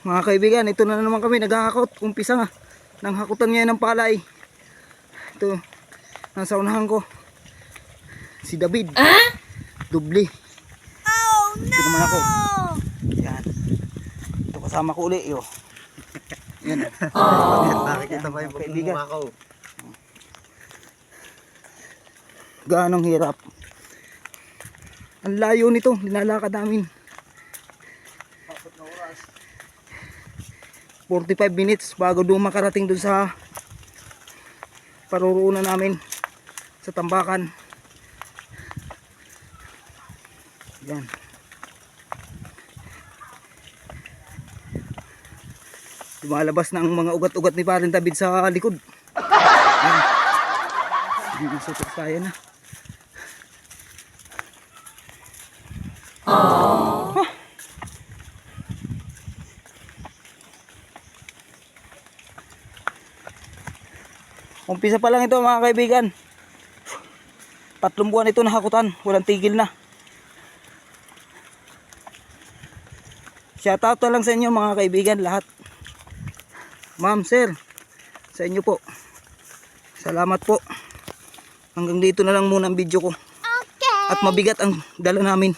Mga kaibigan, ito na naman kami naghahakot. Umpisa nga ng hakutan ngayon ng palay. Ito, nasa unahan ko si David. Dubli. Oh no! Ito naman ako. Yan. Ito kasama ko uli. Yo. Yan. Nakikita ba yung pagmumukha ko? Gaanong hirap. Ang layo nito, nilalakad namin. 45 minutes bago doon makarating doon sa paruroonan namin sa tambakan. Yan. Lumalabas na ang mga ugat-ugat ni Parin David sa likod. Yan. Hindi sa tayo na. Umpisa pa lang ito mga kaibigan. 3 buwan ito nahakutan, walang tigil na. Shoutout na lang sa inyo mga kaibigan lahat. Ma'am, sir, sa inyo po. Salamat po. Hanggang dito na lang muna ang video ko. Okay. At mabigat ang dala namin.